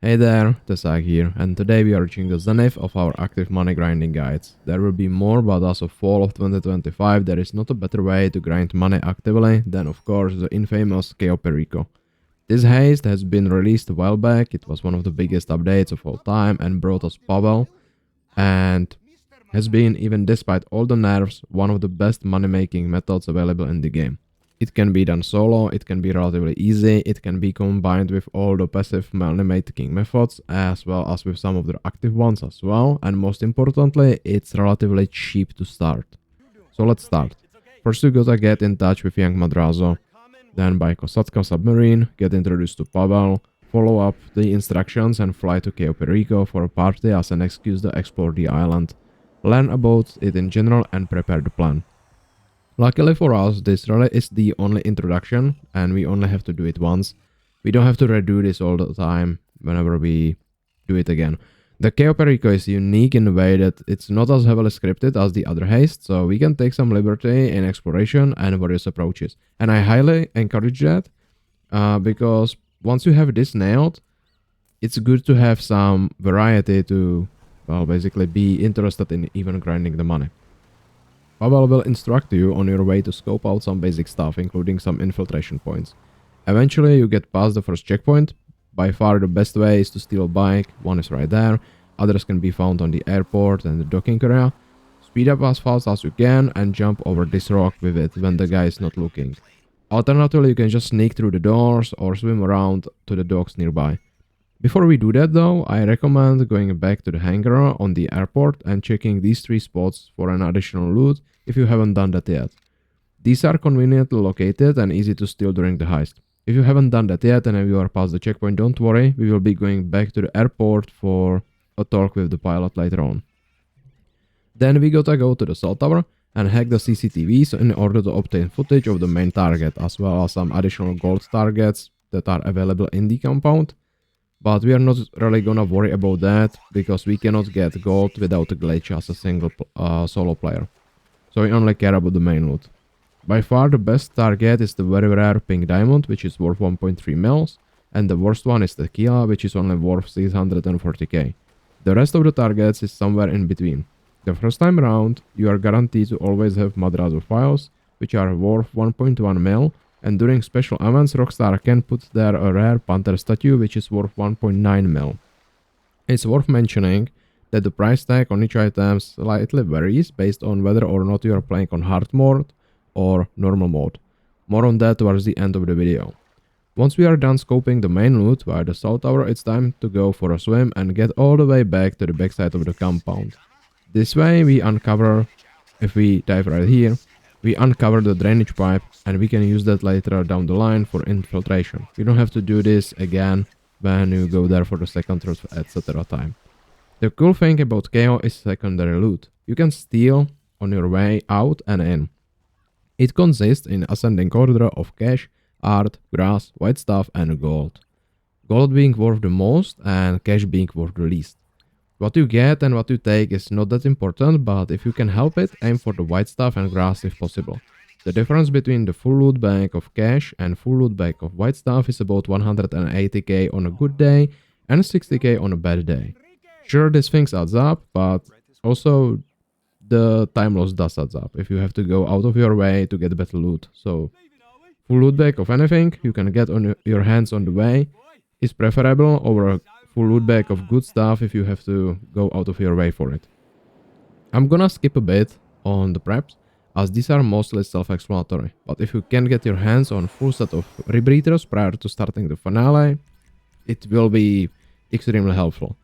Hey there, Tesag here, and today we are reaching the zenith of our active money grinding guides. There will be more, but as of fall of 2025 there is not a better way to grind money actively than of course the infamous Cayo Perico. This heist has been released a while back, it was one of the biggest updates of all time and brought us Pavel, and has been, even despite all the nerfs, one of the best money making methods available in the game. It can be done solo, it can be relatively easy, it can be combined with all the passive money making methods as well as with some of the active ones as well, and most importantly, it's relatively cheap to start. So let's start. First you gotta get in touch with young Madrazo, then by Cosatka submarine, get introduced to Pavel, follow up the instructions and fly to Cayo Perico for a party as an excuse to explore the island, learn about it in general and prepare the plan. Luckily for us, this really is the only introduction and we only have to do it once. We don't have to redo this all the time whenever we do it again. The Cayo Perico is unique in the way that it's not as heavily scripted as the other heists, so we can take some liberty in exploration and various approaches. And I highly encourage that because once you have this nailed, it's good to have some variety to, well, basically be interested in even grinding the money. Pavel will instruct you on your way to scope out some basic stuff, including some infiltration points. Eventually you get past the first checkpoint. By far the best way is to steal a bike, one is right there, others can be found on the airport and the docking area. Speed up as fast as you can and jump over this rock with it when the guy is not looking. Alternatively, you can just sneak through the doors or swim around to the docks nearby. Before we do that though, I recommend going back to the hangar on the airport and checking these 3 spots for an additional loot if you haven't done that yet. These are conveniently located and easy to steal during the heist. If you haven't done that yet and if you are past the checkpoint, don't worry, we will be going back to the airport for a talk with the pilot later on. Then we gotta go to the cell tower and hack the CCTVs in order to obtain footage of the main target as well as some additional gold targets that are available in the compound. But we are not really gonna worry about that because we cannot get gold without a glitch as a single solo player. So we only care about the main loot. By far the best target is the very rare pink diamond, which is worth 1.3 mils, and the worst one is tequila, which is only worth 640k. The rest of the targets is somewhere in between. The first time around, you are guaranteed to always have Madrazo files, which are worth 1.1 mil, and during special events Rockstar can put there a rare panther statue which is worth 1.9 mil. It's worth mentioning that the price tag on each item slightly varies based on whether or not you are playing on hard mode or normal mode. More on that towards the end of the video. Once we are done scoping the main loot via the cell tower, it's time to go for a swim and get all the way back to the backside of the compound. This way we uncover, if we dive right here, we uncover the drainage pipe and we can use that later down the line for infiltration. You don't have to do this again when you go there for the second, third, etc. time. The cool thing about Cayo is secondary loot. You can steal on your way out and in. It consists in ascending order of cash, art, grass, white stuff and gold. Gold being worth the most and cash being worth the least. What you get and what you take is not that important, but if you can help it, aim for the white stuff and grass if possible. The difference between the full loot bag of cash and full loot bag of white stuff is about 180k on a good day and 60k on a bad day. Sure, this thing adds up, but also the time loss does add up if you have to go out of your way to get better loot. So full loot bag of anything you can get on your hands on the way is preferable over a full loot bag of good stuff if you have to go out of your way for it. I'm gonna skip a bit on the preps as these are mostly self-explanatory, but if you can get your hands on full set of rebreathers prior to starting the finale, it will be extremely helpful.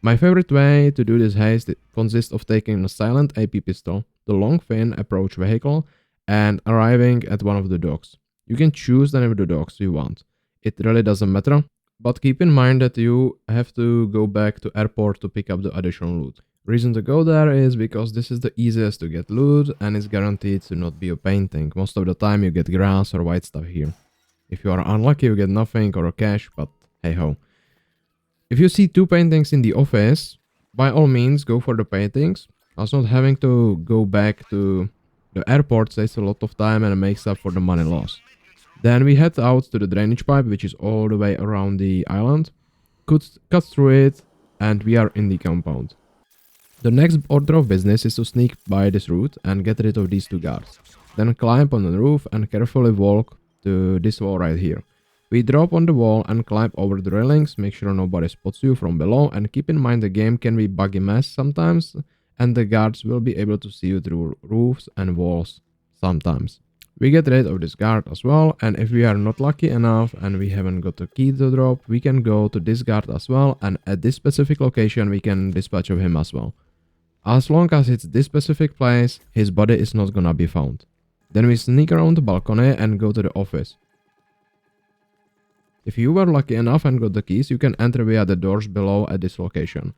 My favorite way to do this heist consists of taking a silent AP pistol, the long fin approach vehicle, and arriving at one of the docks. You can choose any of the docks you want. It really doesn't matter, but keep in mind that you have to go back to airport to pick up the additional loot. Reason to go there is because this is the easiest to get loot and is guaranteed to not be a painting. Most of the time you get grass or white stuff here. If you are unlucky you get nothing or a cash, but hey ho. If you see 2 paintings in the office, by all means go for the paintings, as not having to go back to the airport saves a lot of time and makes up for the money loss. Then we head out to the drainage pipe, which is all the way around the island. cut through it, and we are in the compound. The next order of business is to sneak by this route and get rid of these two guards. Then climb on the roof and carefully walk to this wall right here. We drop on the wall and climb over the railings, make sure nobody spots you from below, and keep in mind the game can be buggy mess sometimes, and the guards will be able to see you through roofs and walls sometimes. We get rid of this guard as well, and if we are not lucky enough and we haven't got a key to drop, we can go to this guard as well, and at this specific location we can dispatch of him as well. As long as it's this specific place, his body is not gonna be found. Then we sneak around the balcony and go to the office. If you were lucky enough and got the keys, you can enter via the doors below at this location.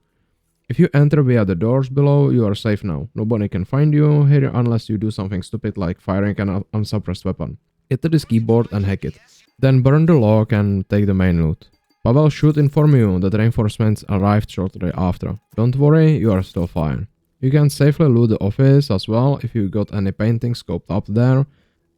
If you enter via the doors below, you are safe now. Nobody can find you here unless you do something stupid like firing an unsuppressed weapon. Hit this keyboard and hack it. Then burn the lock and take the main loot. Pavel should inform you that reinforcements arrived shortly after. Don't worry, you are still fine. You can safely loot the office as well if you got any paintings scoped up there.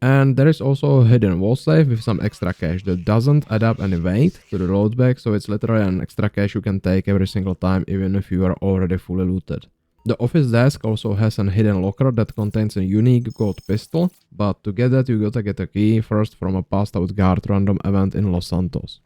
And there is also a hidden wall safe with some extra cash that doesn't add up any weight to the load bag, so it's literally an extra cash you can take every single time even if you are already fully looted. The office desk also has a hidden locker that contains a unique gold pistol, but to get that you gotta get a key first from a passed out guard random event in Los Santos.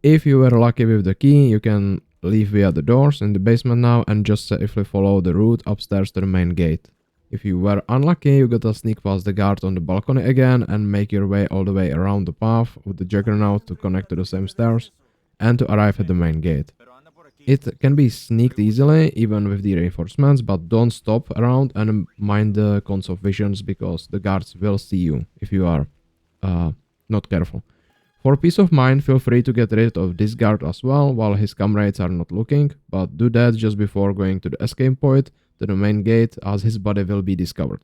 If you were lucky with the key, you can leave via the doors in the basement now and just safely follow the route upstairs to the main gate. If you were unlucky, you gotta sneak past the guard on the balcony again and make your way all the way around the path of the juggernaut to connect to the same stairs and to arrive at the main gate. It can be sneaked easily even with the reinforcements, but don't stop around and mind the cons of visions because the guards will see you if you are not careful. For peace of mind, feel free to get rid of this guard as well while his comrades are not looking, but do that just before going to the escape point to the main gate as his body will be discovered.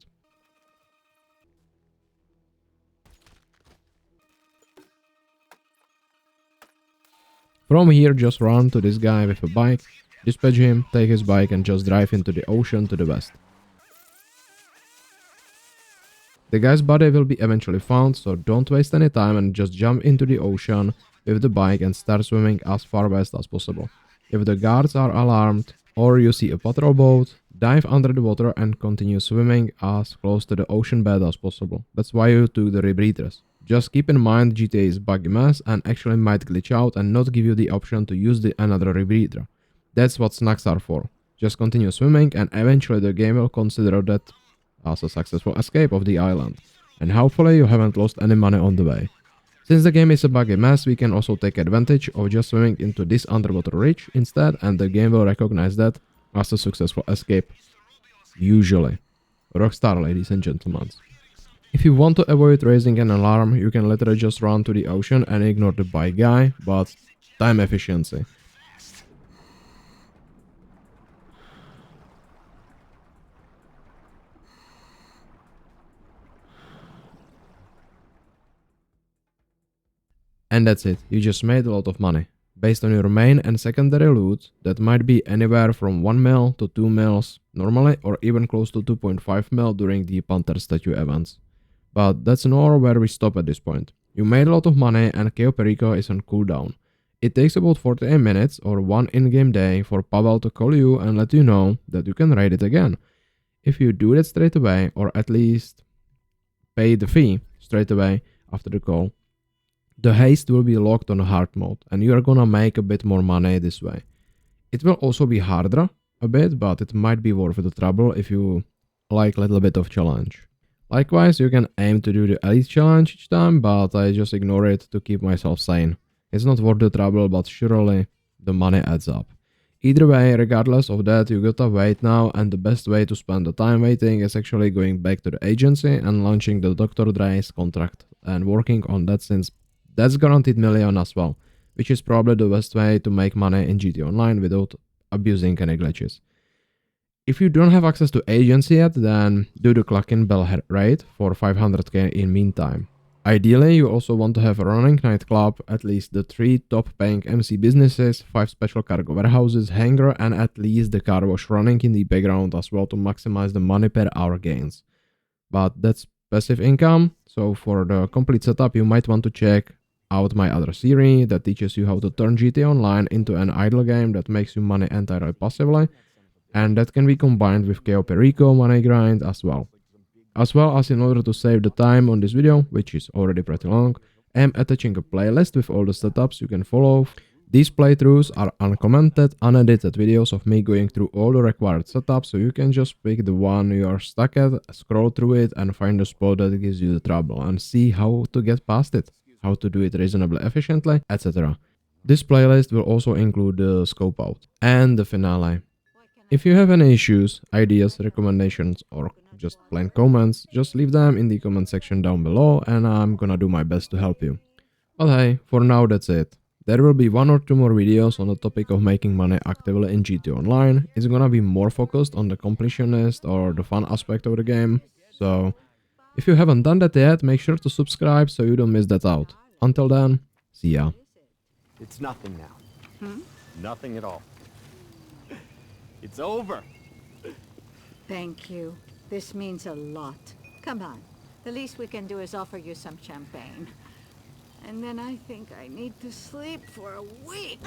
From here, just run to this guy with a bike, dispatch him, take his bike and just drive into the ocean to the west. The guy's body will be eventually found, so don't waste any time and just jump into the ocean with the bike and start swimming as far west as possible. If the guards are alarmed or you see a patrol boat, dive under the water and continue swimming as close to the ocean bed as possible. That's why you took the rebreathers. Just keep in mind GTA is buggy mess and actually might glitch out and not give you the option to use another rebreather. That's what snacks are for. Just continue swimming and eventually the game will consider that as a successful escape of the island. And hopefully you haven't lost any money on the way. Since the game is a buggy mess, we can also take advantage of just swimming into this underwater ridge instead, and the game will recognize that as a successful escape. Usually. Rockstar, ladies and gentlemen. If you want to avoid raising an alarm, you can literally just run to the ocean and ignore the bike guy, but time efficiency. And that's it, you just made a lot of money. Based on your main and secondary loot, that might be anywhere from 1 mil to 2 mils normally, or even close to 2.5 mil during the Panther statue events. But that's not where we stop at this point. You made a lot of money and Cayo Perico is on cooldown. It takes about 48 minutes or 1 in-game day for Pavel to call you and let you know that you can raid it again. If you do that straight away, or at least pay the fee straight away after the call, the Heist will be locked on hard mode and you are gonna make a bit more money this way. It will also be harder a bit, but it might be worth the trouble if you like a little bit of challenge. Likewise, you can aim to do the elite challenge each time, but I just ignore it to keep myself sane. It's not worth the trouble, but surely the money adds up. Either way, regardless of that, you gotta wait now, and the best way to spend the time waiting is actually going back to the agency and launching the Dr. Dre's contract and working on that, since that's guaranteed million as well, which is probably the best way to make money in GTA Online without abusing any glitches. If you don't have access to agency yet, then do the CLUCKING bell raid for 500k in meantime. Ideally, you also want to have a running nightclub, at least the 3 top paying MC businesses, 5 special cargo warehouses, hangar, and at least the car wash running in the background as well to maximize the money per hour gains. But that's passive income, so for the complete setup you might want to check out my other series that teaches you how to turn GTA Online into an idle game that makes you money entirely passively, and that can be combined with Cayo Perico money grind as well. As well as, in order to save the time on this video, which is already pretty long, I'm attaching a playlist with all the setups you can follow. These playthroughs are uncommented, unedited videos of me going through all the required setups, so you can just pick the one you are stuck at, scroll through it and find the spot that gives you the trouble and see how to get past it, how to do it reasonably efficiently, etc. This playlist will also include the scope out and the finale. If you have any issues, ideas, recommendations, or just plain comments, just leave them in the comment section down below and I'm gonna do my best to help you. But hey, for now that's it. There will be 1 or 2 more videos on the topic of making money actively in GTA Online. It's gonna be more focused on the completionist or the fun aspect of the game. So, if you haven't done that yet, make sure to subscribe so you don't miss that out. Until then, see ya. It's nothing now. Nothing at all. It's over. Thank you. This means a lot. Come on. The least we can do is offer you some champagne. And then I think I need to sleep for a week.